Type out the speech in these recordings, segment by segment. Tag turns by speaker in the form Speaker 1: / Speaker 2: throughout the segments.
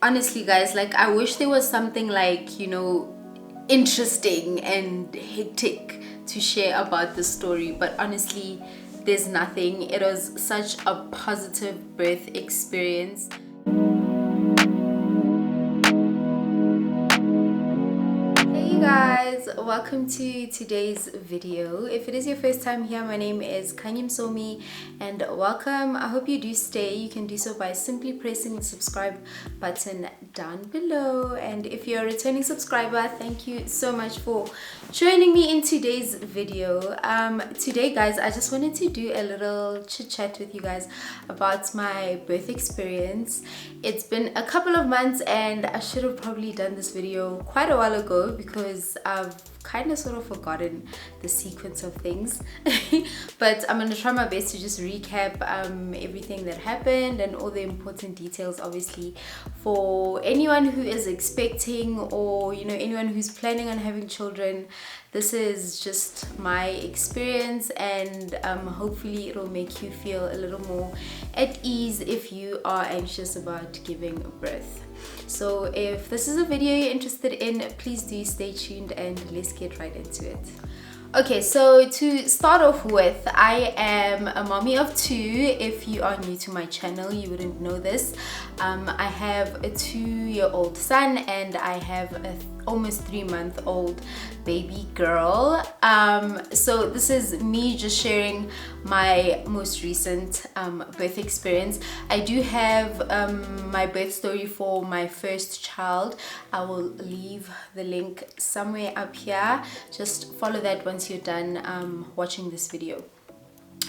Speaker 1: Honestly, guys, like, I wish there was something like, interesting and hectic to share about this story, but honestly, there's nothing. It was such a positive birth experience. Hey guys, welcome to today's video. If it is your first time here, my name is Khanyi Msomi and welcome. I hope you do stay. You can do so by simply pressing the subscribe button down below, and if you're a returning subscriber, thank you so much for joining me in today's video. Today, guys, I just wanted to do a little chit chat with you guys about my birth experience. It's been a couple of months and I should have probably done this video quite a while ago because I've kind of sort of forgotten the sequence of things. But I'm going to try my best to just recap everything that happened and all the important details, obviously, for anyone who is expecting or anyone who's planning on having children. This is just my experience, and hopefully it'll make you feel a little more at ease if you are anxious about giving birth. So if this is a video you're interested in, please do stay tuned and let's get right into it. Okay, so to start off with, I am a mommy of two. If you are new to my channel, you wouldn't know this. I have a 2-year-old son and I have a almost 3-month-old baby girl. So this is me just sharing my most recent birth experience. I do have my birth story for my first child. I will leave the link somewhere up here. Just follow that once you're done watching this video.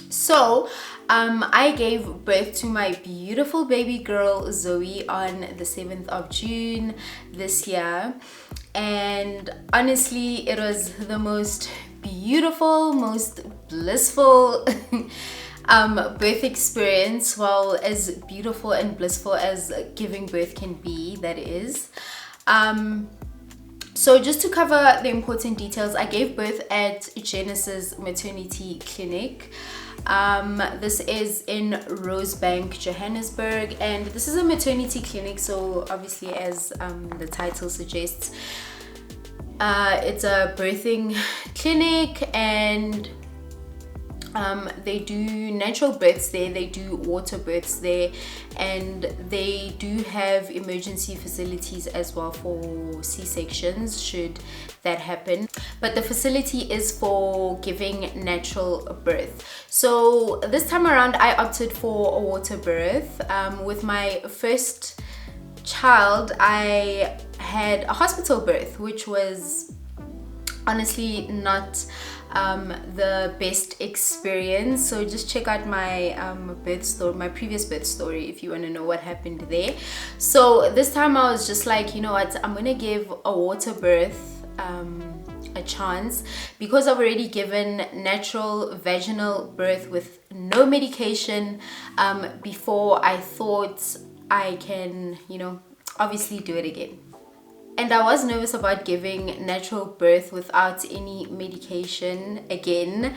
Speaker 1: So I gave birth to my beautiful baby girl Zoe on the 7th of June this year, and honestly it was the most beautiful, most blissful birth experience. Well, as beautiful and blissful as giving birth can be, that is. So just to cover the important details, I gave birth at Genesis Maternity Clinic. This is in Rosebank, Johannesburg, and this is a maternity clinic, so obviously, as the title suggests, it's a birthing clinic, and they do natural births there, they do water births there, and they do have emergency facilities as well for C-sections should that happen, but the facility is for giving natural birth. So this time around I opted for a water birth. With my first child I had a hospital birth, which was honestly not the best experience. So just check out my birth story, my previous birth story, if you want to know what happened there. So this time I was just like, you know what, I'm gonna give a water birth a chance, because I've already given natural vaginal birth with no medication before. I thought I can, obviously do it again. And I was nervous about giving natural birth without any medication again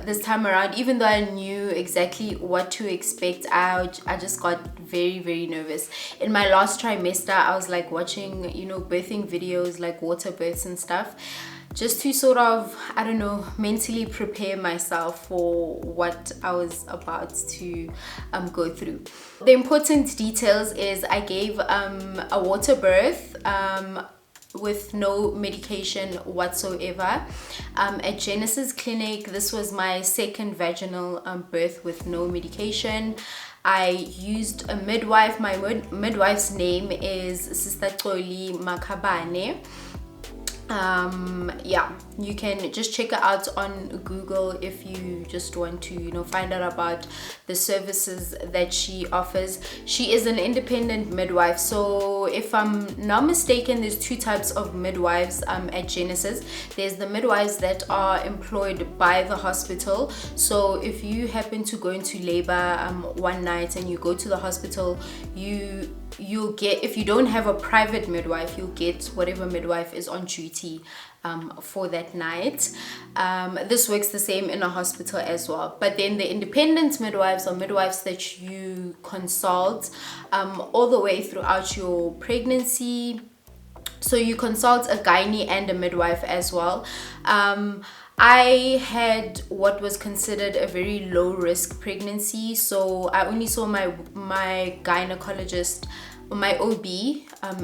Speaker 1: this time around. Even though I knew exactly what to expect, I just got very, very nervous. In my last trimester, I was like watching, birthing videos like water births and stuff, just to sort of, I don't know, mentally prepare myself for what I was about to go through. The important details is I gave a water birth with no medication whatsoever at Genesis Clinic. This was my second vaginal birth with no medication. I used a midwife. My midwife's name is Sister Xoli Makabane. Yeah, you can just check her out on Google if you just want to find out about the services that she offers. She is an independent midwife, so if I'm not mistaken, there's 2 types of midwives at Genesis. There's the midwives that are employed by the hospital. So if you happen to go into labor one night and you go to the hospital, you you'll get, if you don't have a private midwife, you'll get whatever midwife is on duty for that night. This works the same in a hospital as well. But then the independent midwives, or midwives that you consult all the way throughout your pregnancy. So you consult a gynae and a midwife as well. I had what was considered a very low risk pregnancy, so I only saw my gynecologist, my OB,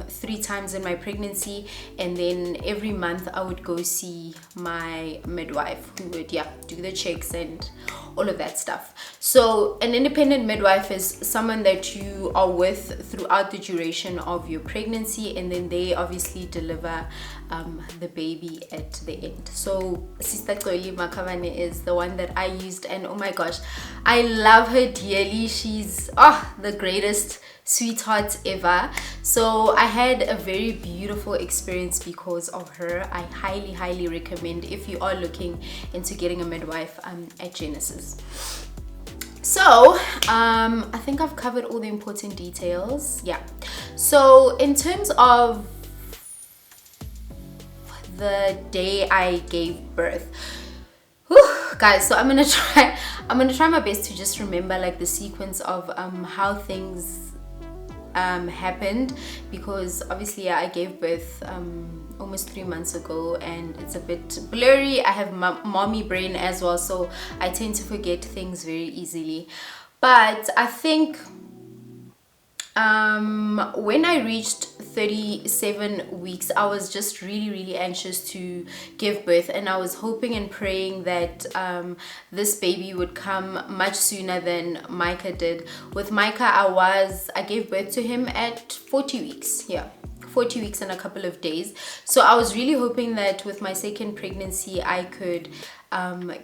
Speaker 1: 3 times in my pregnancy, and then every month I would go see my midwife, who would do the checks and all of that stuff. So an independent midwife is someone that you are with throughout the duration of your pregnancy, and then they obviously deliver the baby at the end. So Sister Xoli Makavane is the one that I used, and oh my gosh, I love her dearly. She's the greatest sweetheart ever. So I had a very beautiful experience because of her. I highly recommend if you are looking into getting a midwife at Genesis. So I think I've covered all the important details. So in terms of the day I gave birth, guys, so I'm gonna try my best to just remember like the sequence of how things happened, because obviously I gave birth almost 3 months ago and it's a bit blurry. I have mommy brain as well, so I tend to forget things very easily. But I think when I reached 37 weeks, I was just really anxious to give birth, and I was hoping and praying that this baby would come much sooner than Micah did. With Micah, I gave birth to him at 40 weeks. 40 weeks and a couple of days. So I was really hoping that with my second pregnancy I could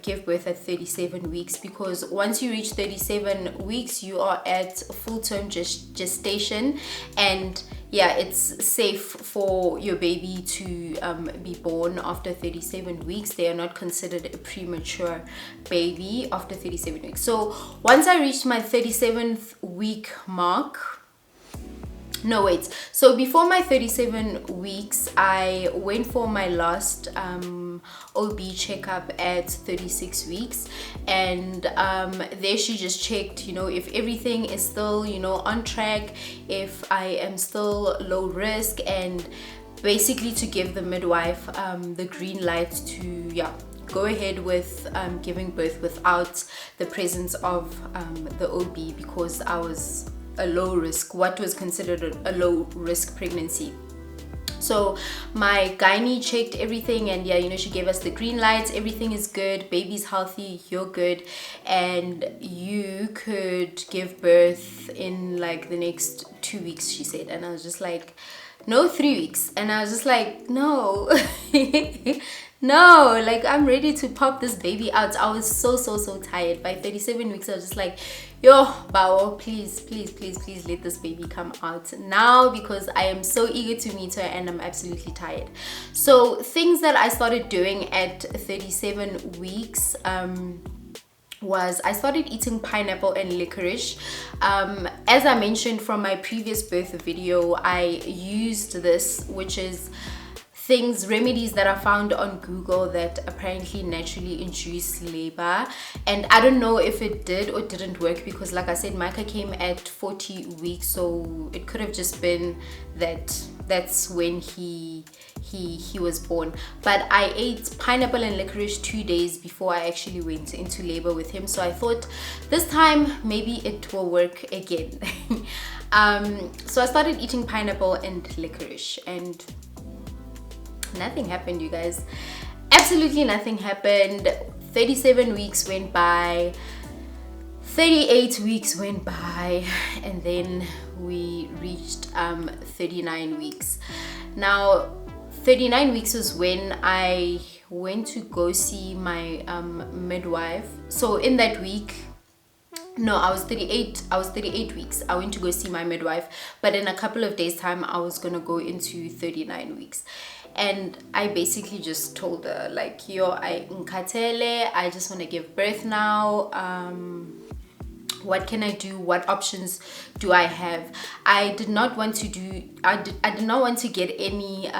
Speaker 1: give birth at 37 weeks, because once you reach 37 weeks you are at full-term gestation, and it's safe for your baby to be born after 37 weeks. They are not considered a premature baby after 37 weeks. So once I reached my 37th week mark, so before my 37 weeks I went for my last OB checkup at 36 weeks, and there she just checked, if everything is still on track, if I am still low risk, and basically to give the midwife the green light to go ahead with giving birth without the presence of the OB, because I was a low risk, what was considered a low risk pregnancy. So my gynae checked everything, and she gave us the green lights. Everything is good, baby's healthy, you're good, and you could give birth in like the next 2 weeks, she said. And I was just like, no, 3 weeks. And I was just like, no. No, like I'm ready to pop this baby out. I was so tired. By 37 weeks I was just like, yo, Bao, please let this baby come out now, because I am so eager to meet her and I'm absolutely tired. So things that I started doing at 37 weeks was I started eating pineapple and licorice. As I mentioned from my previous birth video, I used this, which is remedies that are found on Google that apparently naturally induce labor, and I don't know if it did or didn't work, because like I said, Micah came at 40 weeks, so it could have just been that's when he was born. But I ate pineapple and licorice 2 days before I actually went into labor with him, so I thought this time maybe it will work again. So I started eating pineapple and licorice, and nothing happened, you guys. Absolutely nothing happened. 37 weeks went by, 38 weeks went by, and then we reached 39 weeks. Now 39 weeks was when I went to go see my midwife. So in that week, no, I was 38 weeks. I went to go see my midwife, but in a couple of days time I was gonna go into 39 weeks. And I basically just told her like, yo, I just want to give birth now. what can I do, what options do I have. I did not want to get any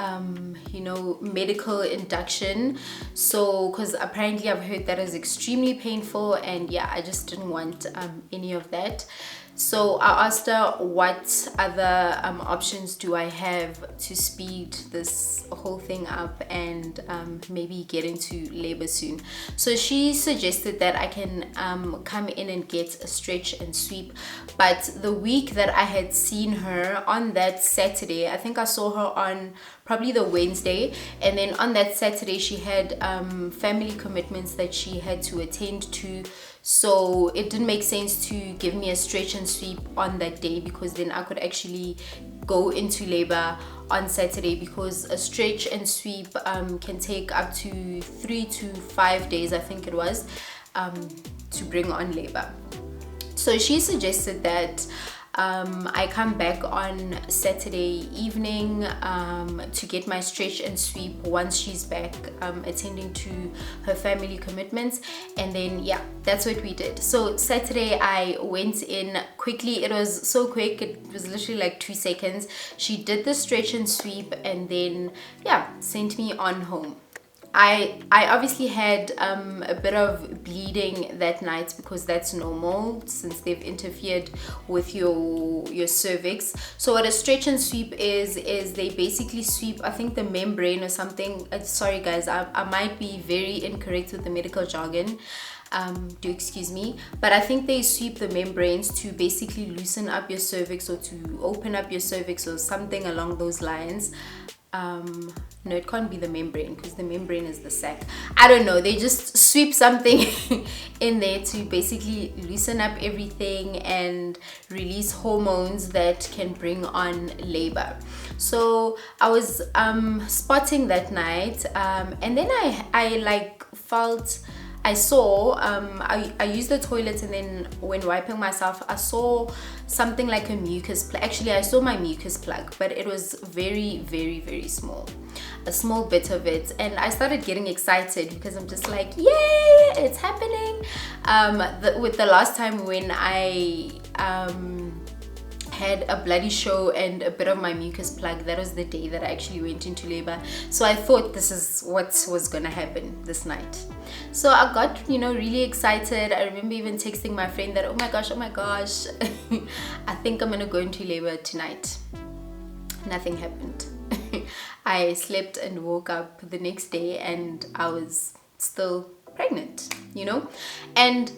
Speaker 1: you know, medical induction, so because apparently I've heard that is extremely painful, and yeah, I just didn't want any of that. So I asked her what other options do I have to speed this whole thing up and maybe get into labor soon. So she suggested that I can come in and get a stretch and sweep. But the week that I had seen her, on that Saturday, I think I saw her on probably the Wednesday, and then on that Saturday she had family commitments that she had to attend to. So it didn't make sense to give me a stretch and sweep on that day, because then I could actually go into labor on Saturday, because a stretch and sweep can take up to 3 to 5 days, I think it was, to bring on labor. So she suggested that I come back on Saturday evening to get my stretch and sweep once she's back attending to her family commitments. And then yeah, that's what we did. So Saturday I went in quickly. It was so quick, it was literally like 2 seconds. She did the stretch and sweep, and then yeah, sent me on home. I obviously had a bit of bleeding that night, because that's normal since they've interfered with your cervix. So what a stretch and sweep is they basically sweep, I think, the membrane or something. Sorry guys, I might be very incorrect with the medical jargon, do excuse me, but I think they sweep the membranes to basically loosen up your cervix, or to open up your cervix, or something along those lines. No, it can't be the membrane, because the membrane is the sac. I don't know, they just sweep something in there to basically loosen up everything and release hormones that can bring on labor. So I was spotting that night, and then I like felt, I saw, I used the toilet, and then when wiping myself, I saw something like a mucus plug. Actually, I saw my mucus plug, but it was very, very, very small. A small bit of it. And I started getting excited, because I'm just like, yay, it's happening. With the last time when I had a bloody show and a bit of my mucus plug, that was the day that I actually went into labor. So I thought this is what was gonna happen this night. So I got, you know, really excited. I remember even texting my friend that, oh my gosh, I think I'm gonna go into labor tonight. Nothing happened. I slept and woke up the next day, and I was still pregnant, you know. And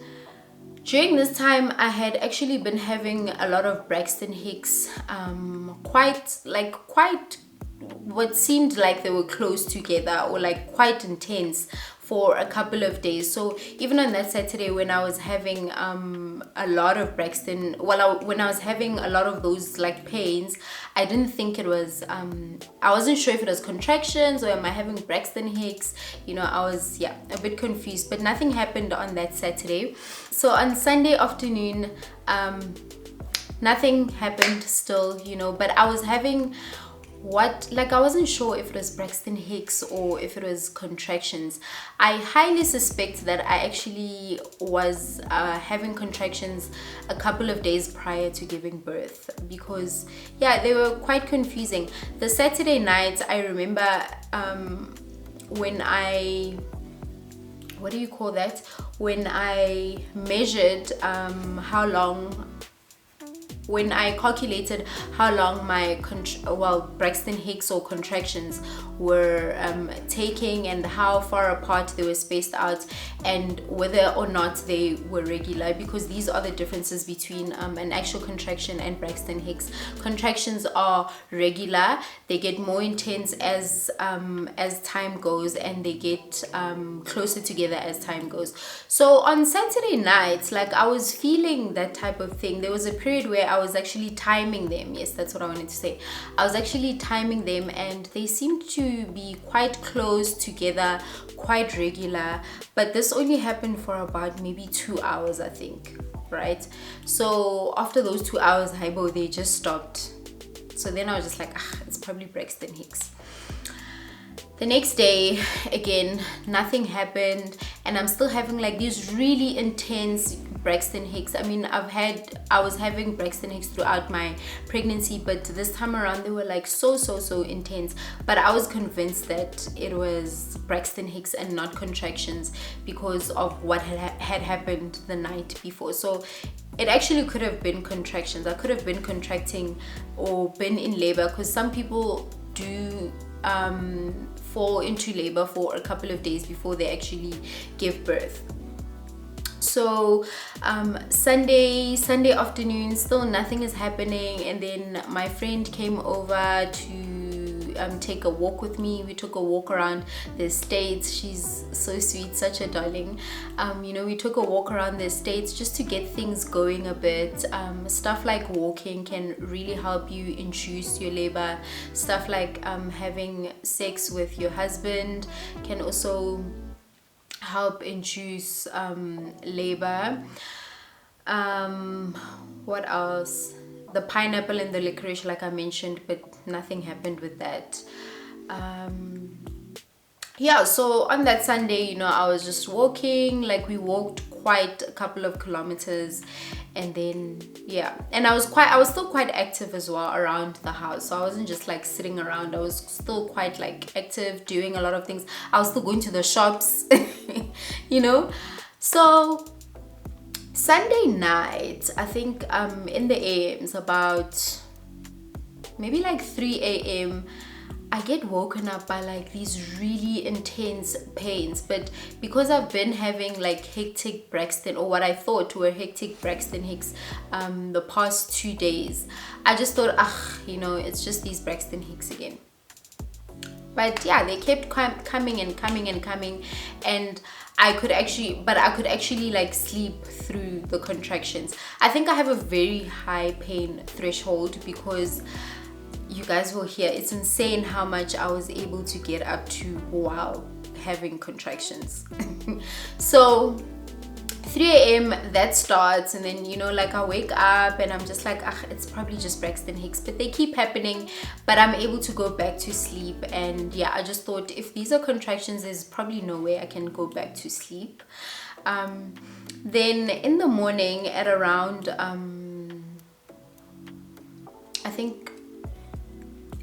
Speaker 1: during this time, I had actually been having a lot of Braxton Hicks, quite what seemed like they were close together, or like quite intense, for a couple of days. So even on that Saturday, when I was having a lot of Braxton, when I was having a lot of those like pains, I didn't think it was I wasn't sure if it was contractions or am I having Braxton Hicks. You know, I was a bit confused, but nothing happened on that Saturday. So on Sunday afternoon, nothing happened still, you know, but I was having I wasn't sure if it was Braxton Hicks or if it was contractions. I highly suspect that I actually was having contractions a couple of days prior to giving birth, because they were quite confusing. The Saturday night, I remember when I when I measured when I calculated how long my Braxton Hicks or contractions were taking, and how far apart they were spaced out, and whether or not they were regular, because these are the differences between an actual contraction and Braxton Hicks. Contractions are regular, they get more intense as time goes, and they get closer together as time goes. So on Saturday night, I was feeling that type of thing. There was a period where I was actually timing them. Yes, that's what I wanted to say. I was actually timing them, and they seemed to be quite close together, quite regular, but this only happened for about maybe 2 hours, I think, right? So after those 2 hours, they just stopped. So then I was just like, it's probably Braxton Hicks. The next day, again, nothing happened, and I'm still having these really intense Braxton Hicks. I mean, I was having Braxton Hicks throughout my pregnancy, but this time around they were like so intense. But I was convinced that it was Braxton Hicks and not contractions because of what had happened the night before. So it actually could have been contractions. I could have been contracting or been in labor, because some people do fall into labor for a couple of days before they actually give birth. So Sunday afternoon, still nothing is happening, and then my friend came over to take a walk with me. We took a walk around the estates. She's so sweet, such a darling. You know, we took a walk around the estates just to get things going a bit. Stuff like walking can really help you induce your labor. Stuff like having sex with your husband can also help induce labor. What else? The pineapple and the licorice, like I mentioned, but nothing happened with that. Yeah, so on that Sunday, you know, I was just walking. Like, we walked quite a couple of kilometers, and then yeah, and I was still quite active as well around the house. So I wasn't just like sitting around. I was still quite like active, doing a lot of things. I was still going to the shops you know. So Sunday night, I think in the AMs, about maybe like 3 a.m, I get woken up by like these really intense pains. But because I've been having like hectic Braxton, or what I thought were hectic Braxton Hicks the past 2 days, I just thought, you know, it's just these Braxton Hicks again. But yeah, they kept coming, and I could actually like sleep through the contractions. I think I have a very high pain threshold, because you guys will hear, it's insane how much I was able to get up to while having contractions. So 3 a.m. that starts, and then, you know, like I wake up and I'm just like, it's probably just Braxton Hicks, but they keep happening, but I'm able to go back to sleep. And yeah, I just thought, if these are contractions, there's probably no way I can go back to sleep. Then in the morning at around I think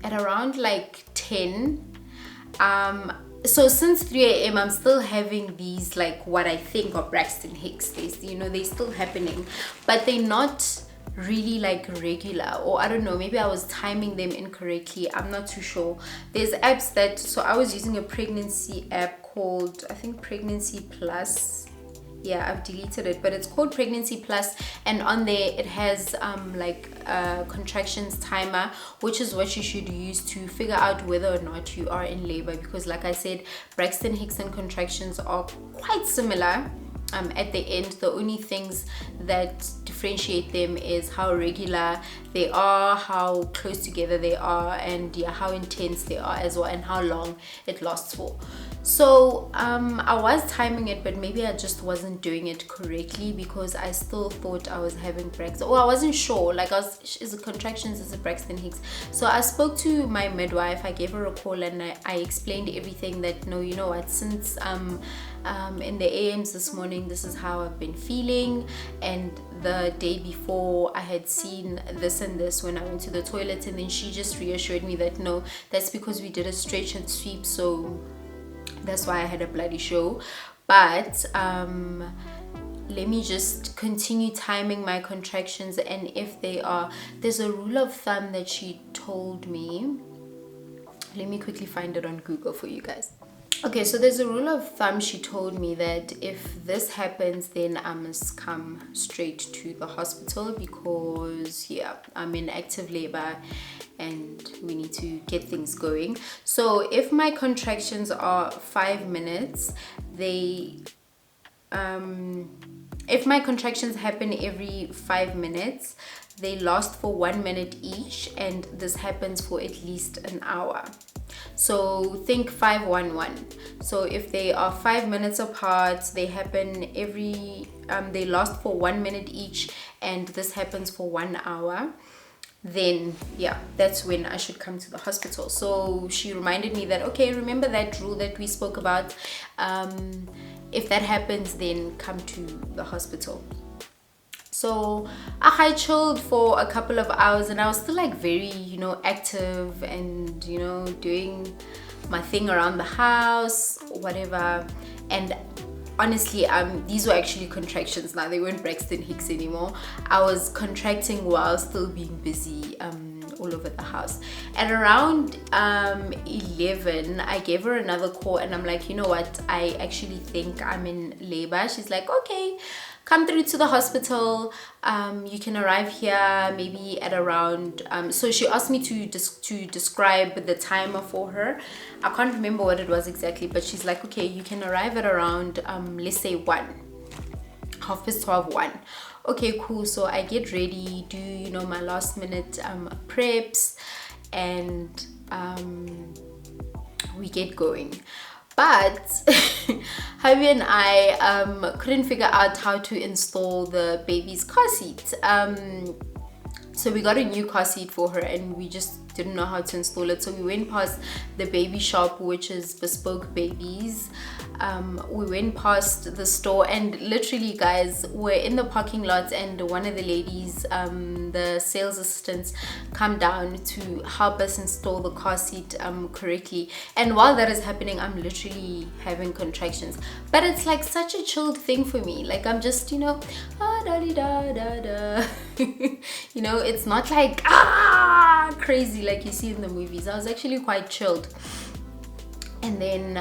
Speaker 1: at around like 10, so since 3 a.m. I'm still having these, like, what I think are Braxton Hicks. They're still happening, but they're not really like regular, or I don't know, maybe I was timing them incorrectly. I'm not too sure. There's apps that, so I was using a pregnancy app called, I think, Pregnancy Plus. Yeah, I've deleted it, but it's called Pregnancy Plus, and on there it has like a contractions timer, which is what you should use to figure out whether or not you are in labor, because like I said, Braxton Hicks and contractions are quite similar. At the end, the only things that differentiate them is how regular they are, how close together they are, and yeah, how intense they are as well, and how long it lasts for. So I was timing it, but maybe I just wasn't doing it correctly, because I still thought I was having Braxton. I wasn't sure, like, is it contractions, is it Braxton Hicks? So I spoke to my midwife. I gave her a call, and I explained everything, that no, you know what, since in the AMs this morning, this is how I've been feeling, and the day before I had seen this and this when I went to the toilet. And then she just reassured me that no, that's because we did a stretch and sweep, so that's why I had a bloody show. But let me just continue timing my contractions, and if they are, there's a rule of thumb that she told me. Let me quickly find it on Google for you guys. Okay, so there's a rule of thumb. She told me that if this happens, then I must come straight to the hospital, because yeah, I'm in active labor and we need to get things going. So if my contractions are 5 minutes, if my contractions happen every 5 minutes, they last for 1 minute each, and this happens for at least an hour. So think 5-1-1. So if they are 5 minutes apart, they happen they last for 1 minute each, and this happens for 1 hour, then yeah, that's when I should come to the hospital. So she reminded me that, okay, remember that rule that we spoke about, if that happens, then come to the hospital. So I chilled for a couple of hours, and I was still like very, you know, active and, you know, doing my thing around the house, whatever. And honestly, these were actually contractions now. They weren't Braxton Hicks anymore. I was contracting while still being busy all over the house. At around 11, I gave her another call, and I'm like, you know what, I actually think I'm in labor. She's like, okay, come through to the hospital. You can arrive here maybe at around so she asked me to describe the timer for her. I can't remember what it was exactly, but she's like, okay, you can arrive at around let's say 1:30, 1. Okay, cool. So I get ready, do, you know, my last minute preps, and we get going. But Javi and I couldn't figure out how to install the baby's car seat. So we got a new car seat for her, and we just didn't know how to install it. So we went past the baby shop, which is Bespoke Babies. We went past the store, and literally, guys, we're in the parking lot, and one of the ladies, the sales assistants, come down to help us install the car seat correctly. And while that is happening, I'm literally having contractions, but it's like such a chilled thing for me. Like, I'm just, you know, da da da da. You know, it's not like crazy like you see in the movies. I was actually quite chilled. And then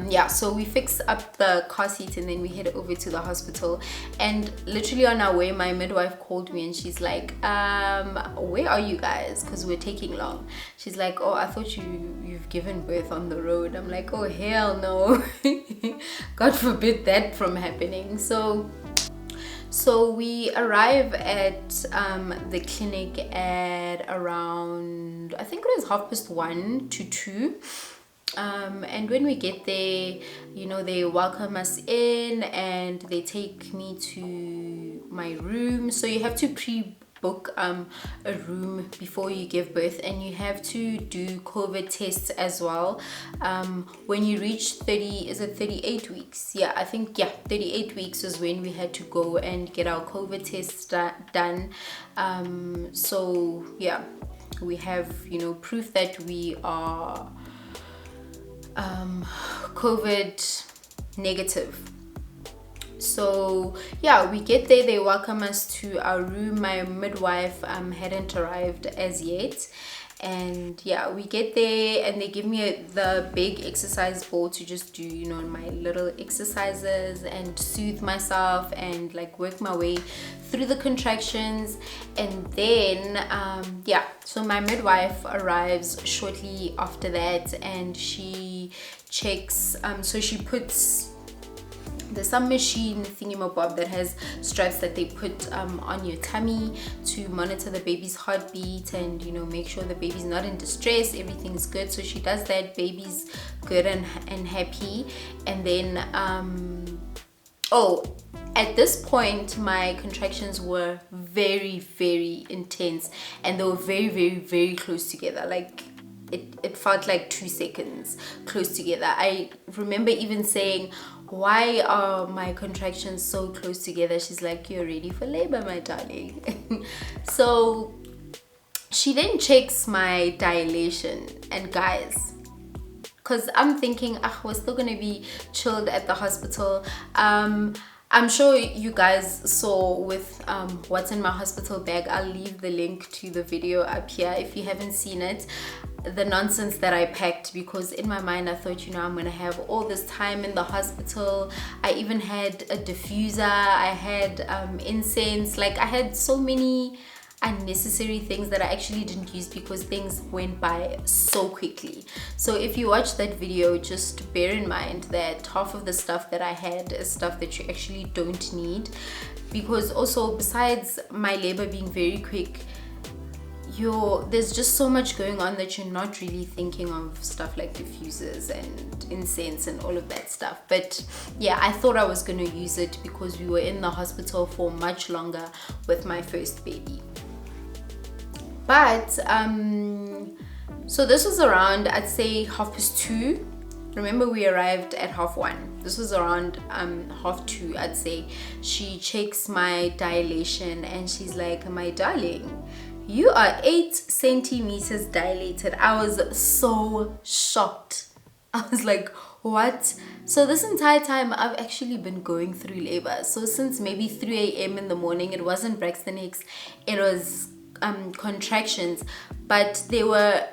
Speaker 1: yeah, so we fix up the car seat, and then we head over to the hospital. And literally on our way, my midwife called me, and she's like, where are you guys, because we're taking long. She's like, oh, I thought you've given birth on the road. I'm like, oh hell no. God forbid that from happening. So we arrive at the clinic at around, I think it was 1:30 to 2. And when we get there, you know, they welcome us in, and they take me to my room. So you have to pre-book a room before you give birth, and you have to do COVID tests as well. When you reach 38 weeks? Yeah, I think, yeah, 38 weeks is when we had to go and get our COVID tests done. So yeah, we have, you know, proof that we are COVID negative. So yeah, we get there, they welcome us to our room. My midwife hadn't arrived as yet, and yeah, we get there, and they give me the big exercise ball to just do, you know, my little exercises and soothe myself and like work my way through the contractions. And then yeah, so my midwife arrives shortly after that, and she checks, so she puts, there's some machine thingamabob that has straps that they put on your tummy to monitor the baby's heartbeat and, you know, make sure the baby's not in distress, everything's good. So she does that, baby's good and happy. And then oh, at this point my contractions were very, very intense, and they were very, very, very close together. Like it felt like 2 seconds close together. I remember even saying, why are my contractions so close together? She's like, you're ready for labor, my darling. So she then checks my dilation, and guys, because I'm thinking, we're still gonna be chilled at the hospital. I'm sure you guys saw with what's in my hospital bag. I'll leave the link to the video up here if you haven't seen it. The nonsense that I packed, because in my mind I thought, you know, I'm gonna have all this time in the hospital. I even had a diffuser, I had incense, like I had so many unnecessary things that I actually didn't use because things went by so quickly. So if you watch that video, just bear in mind that half of the stuff that I had is stuff that you actually don't need, because also besides my labor being very quick, there's just so much going on that you're not really thinking of stuff like diffusers and incense and all of that stuff. But yeah, I thought I was going to use it because we were in the hospital for much longer with my first baby. But so this was around, I'd say 2:30, remember we arrived at 1:30. This was around 2:30, I'd say. She checks my dilation and she's like, my darling, you are 8 centimeters dilated. I was so shocked. I was like, what? So this entire time I've actually been going through labor. So since maybe 3 a.m. in the morning, it wasn't Braxton Hicks, it was contractions, but they were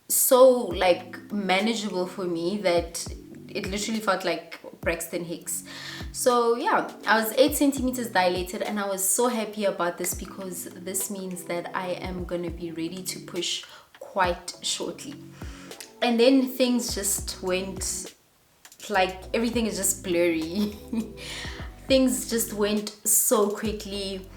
Speaker 1: so like manageable for me that it literally felt like Braxton Hicks. So yeah, I was 8 centimeters dilated, and I was so happy about this because this means that I am gonna be ready to push quite shortly. And then things just went like, everything is just blurry. Things just went so quickly.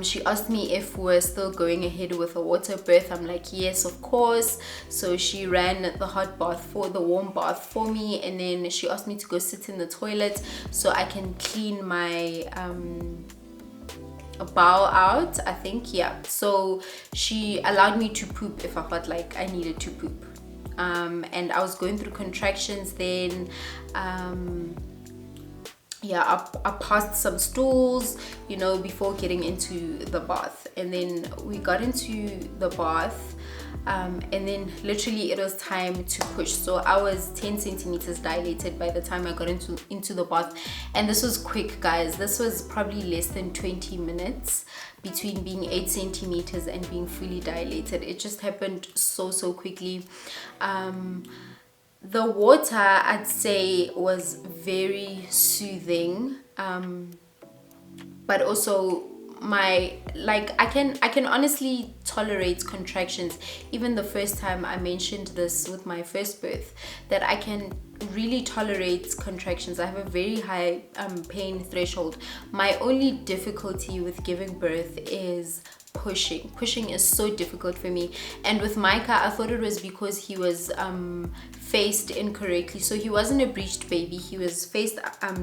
Speaker 1: She asked me if we're still going ahead with a water birth. I'm like, yes, of course. So she ran the warm bath for me, and then she asked me to go sit in the toilet so I can clean my bowel out, I think. Yeah, so she allowed me to poop if I felt like I needed to poop. And I was going through contractions then. Yeah, I passed some stools, you know, before getting into the bath. And then we got into the bath, and then literally it was time to push. So I was 10 centimeters dilated by the time I got into the bath. And this was quick, guys. This was probably less than 20 minutes between being 8 centimeters and being fully dilated. It just happened so quickly. The water, I'd say, was very soothing, but also I can honestly tolerate contractions. Even the first time I mentioned this with my first birth, that I can really tolerate contractions. I have a very high pain threshold. My only difficulty with giving birth is pushing is so difficult for me. And with Micah, I thought it was because he was faced incorrectly. So he wasn't a breached baby, he was faced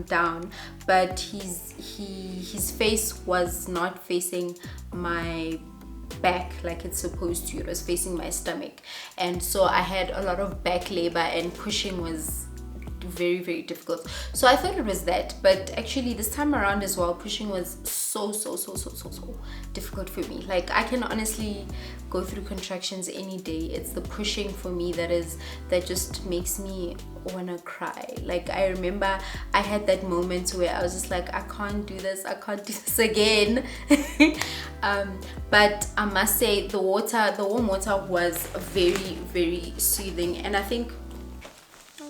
Speaker 1: down, but his face was not facing my back like it's supposed to. It was facing my stomach, and so I had a lot of back labor, and pushing was very difficult. So I thought it was that, but actually this time around as well, pushing was so difficult for me. Like, I can honestly go through contractions any day. It's the pushing for me that just makes me wanna cry. Like, I remember I had that moment where I was just like, I can't do this again. But I must say the warm water was very soothing, and I think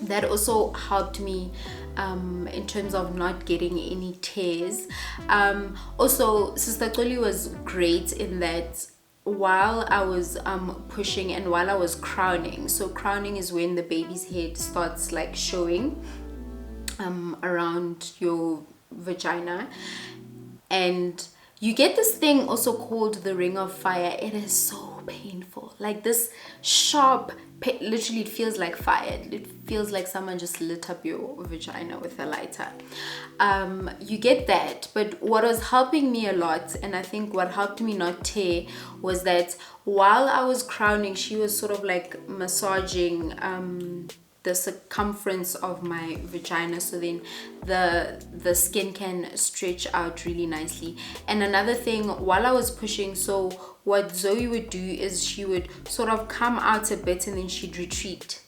Speaker 1: that also helped me in terms of not getting any tears. Also, Sister Xoli was great in that while I was pushing and while I was crowning. So crowning is when the baby's head starts like showing around your vagina, and you get this thing also called the ring of fire. It is so painful, like this sharp literally it feels like fire. It feels like someone just lit up your vagina with a lighter. You get that, but what was helping me a lot, and I think what helped me not tear, was that while I was crowning, she was sort of like massaging the circumference of my vagina, so then the skin can stretch out really nicely. And another thing, while I was pushing, so what Zoe would do is she would sort of come out a bit and then she'd retreat,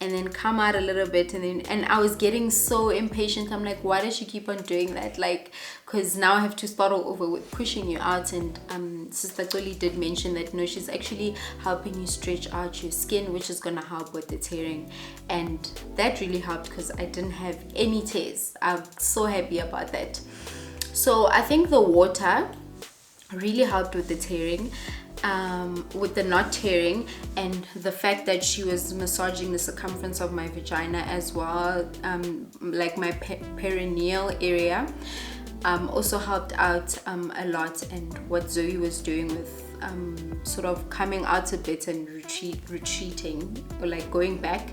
Speaker 1: and then come out a little bit, and I was getting so impatient. I'm like, why does she keep on doing that? Like, because now I have to start all over with pushing you out. And Sister Xoli did mention that no, she's actually helping you stretch out your skin, which is gonna help with the tearing, and that really helped because I didn't have any tears. I'm so happy about that. So I think the water really helped with the tearing, with the not tearing, and the fact that she was massaging the circumference of my vagina as well, like my perineal area, also helped out a lot. And what Zoe was doing with sort of coming out a bit and retreating, or like going back,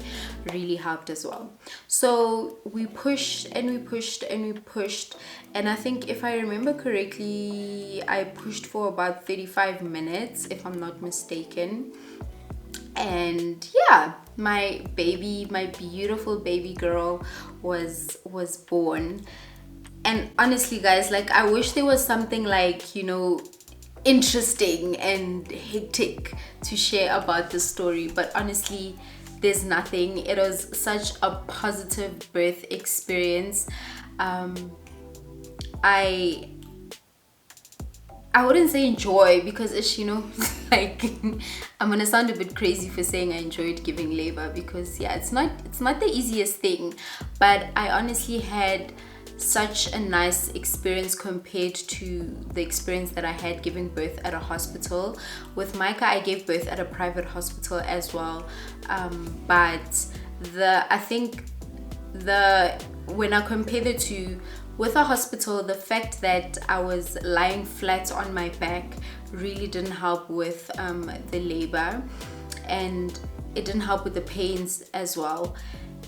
Speaker 1: really helped as well. So we pushed and we pushed and we pushed, and I think, if I remember correctly, I pushed for about 35 minutes, if I'm not mistaken. And yeah, my baby, my beautiful baby girl was born. And honestly guys, like I wish there was something like, you know, interesting and hectic to share about this story, but honestly there's nothing. It was such a positive birth experience. I wouldn't say enjoy, because it's, you know, like I'm gonna sound a bit crazy for saying I enjoyed giving labor, because yeah, it's not the easiest thing, but I honestly had such a nice experience compared to the experience that I had giving birth at a hospital. With Micah, I gave birth at a private hospital as well, but I think when I compare the two, with a hospital, the fact that I was lying flat on my back really didn't help with the labor, and it didn't help with the pains as well.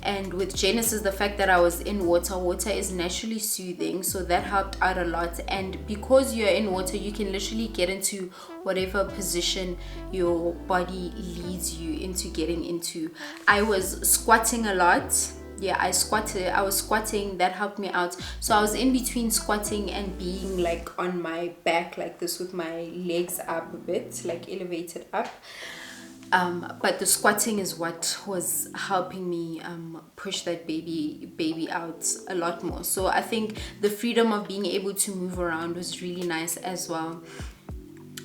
Speaker 1: And with Genesis, the fact that I was in water is naturally soothing, so that helped out a lot. And because you're in water, you can literally get into whatever position your body leads you into getting into. I was squatting a lot. Yeah, I was squatting. That helped me out. So I was in between squatting and being like on my back like this, with my legs up a bit, like elevated up. But the squatting is what was helping me push that baby out a lot more. So I think the freedom of being able to move around was really nice as well.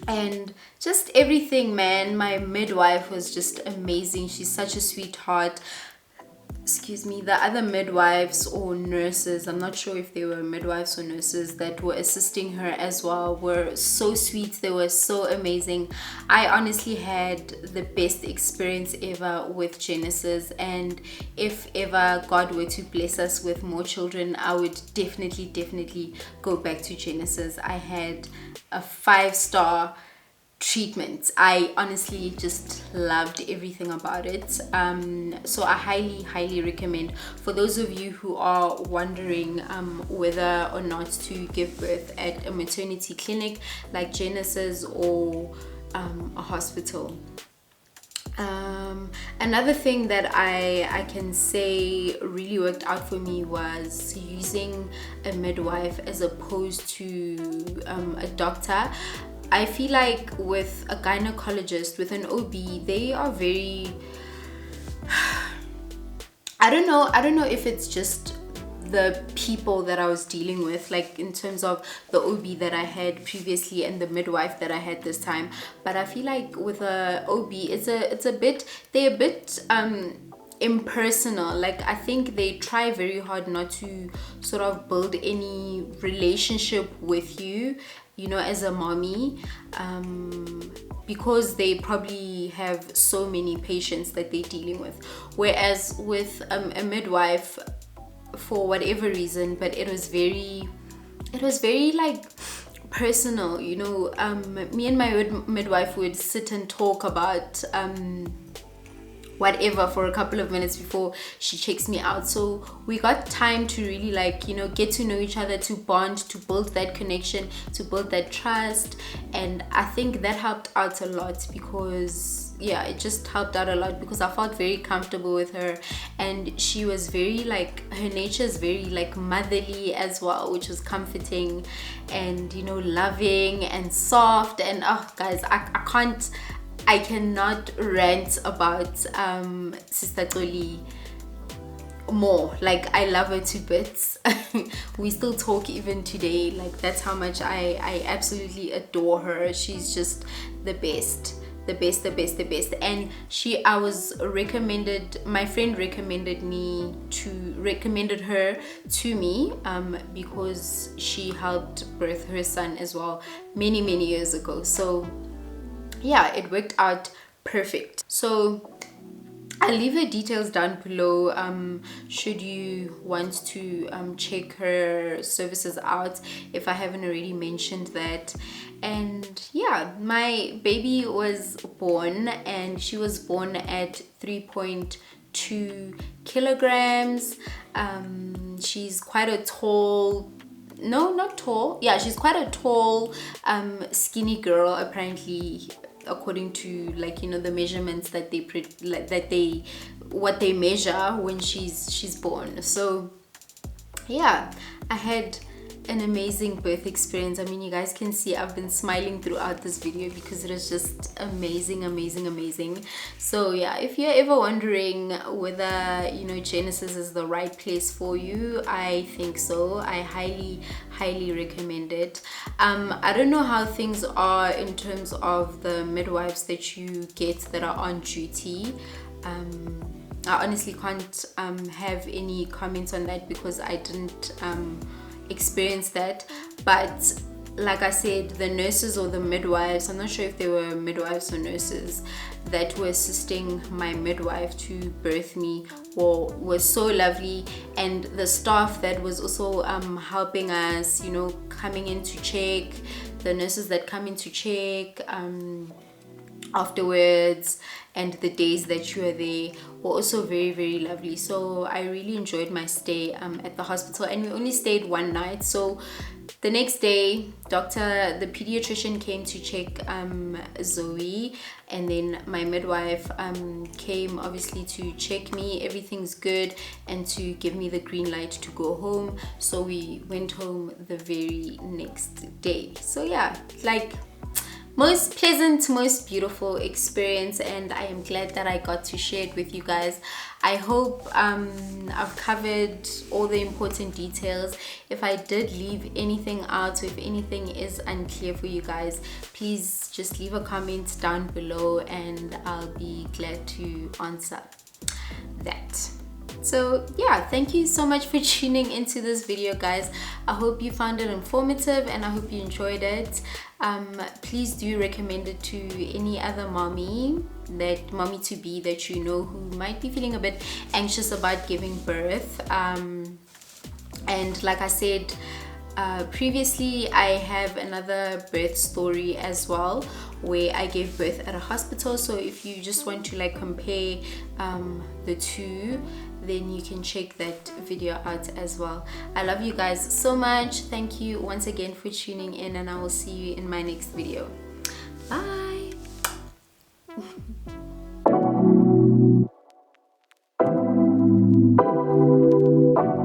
Speaker 1: And just everything, man. My midwife was just amazing. She's such a sweetheart. Excuse me, the other midwives or nurses, I'm not sure if they were midwives or nurses that were assisting her as well, were so sweet. They were so amazing. I honestly had the best experience ever with Genesis, and if ever God were to bless us with more children, I would definitely go back to Genesis. I had a 5-star treatment. I honestly just loved everything about it. So I highly recommend, for those of you who are wondering whether or not to give birth at a maternity clinic like Genesis or a hospital. Another thing that I can say really worked out for me was using a midwife as opposed to a doctor. I feel like with a gynecologist, with an OB, they are very I don't know if it's just the people that I was dealing with, like in terms of the OB that I had previously and the midwife that I had this time, but I feel like with a OB they're a bit impersonal. Like I think they try very hard not to sort of build any relationship with you, you know, as a mommy, because they probably have so many patients that they're dealing with. Whereas with a midwife, for whatever reason, but it was very like personal, you know. Me and my midwife would sit and talk about whatever for a couple of minutes before she checks me out. So we got time to really, like, you know, get to know each other, to bond, to build that connection, to build that trust. And I think that helped out a lot, because yeah, it just helped out a lot because I felt very comfortable with her, and she was very, like, her nature is very like motherly as well, which was comforting, and, you know, loving and soft. And oh guys, I cannot rant about Sister Toli more. Like, I love her to bits. We still talk even today. Like, that's how much I absolutely adore her. She's just the best. The best. And my friend recommended her to me because she helped birth her son as well many years ago. So yeah, it worked out perfect. So I'll leave the details down below should you want to check her services out, if I haven't already mentioned that. And yeah, my baby was born, and she was born at 3.2 kilograms. She's quite a tall, no, not tall, yeah, she's quite a tall skinny girl. Apparently according to like, you know, the measurements that what they measure when she's born. So yeah, I had an amazing birth experience. I mean, you guys can see I've been smiling throughout this video because it is just amazing. So yeah, if you're ever wondering whether, you know, Genesis is the right place for you, I think so. I highly recommend it. I don't know how things are in terms of the midwives that you get that are on duty. I honestly can't have any comments on that because I didn't experience that. But like I said, the nurses or the midwives, I'm not sure if they were midwives or nurses, that were assisting my midwife to birth me was so lovely. And the staff that was also helping us, you know, coming in to check, the nurses that come in to check afterwards, and the days that you are there were also very lovely. So I really enjoyed my stay at the hospital, and we only stayed one night. So the next day, the pediatrician came to check Zoe, and then my midwife came obviously to check me, everything's good, and to give me the green light to go home. So we went home the very next day. So yeah, like, most pleasant, most beautiful experience, and I am glad that I got to share it with you guys. I hope I've covered all the important details. If I did leave anything out, or if anything is unclear for you guys, please just leave a comment down below and I'll be glad to answer that. So yeah, thank you so much for tuning into this video, guys. I hope you found it informative and I hope you enjoyed it. Please do recommend it to any other mommy to be that you know who might be feeling a bit anxious about giving birth. And like I said previously, I have another birth story as well where I gave birth at a hospital. So if you just want to like compare the two, then you can check that video out as well. I love you guys so much. Thank you once again for tuning in, and I will see you in my next video. Bye.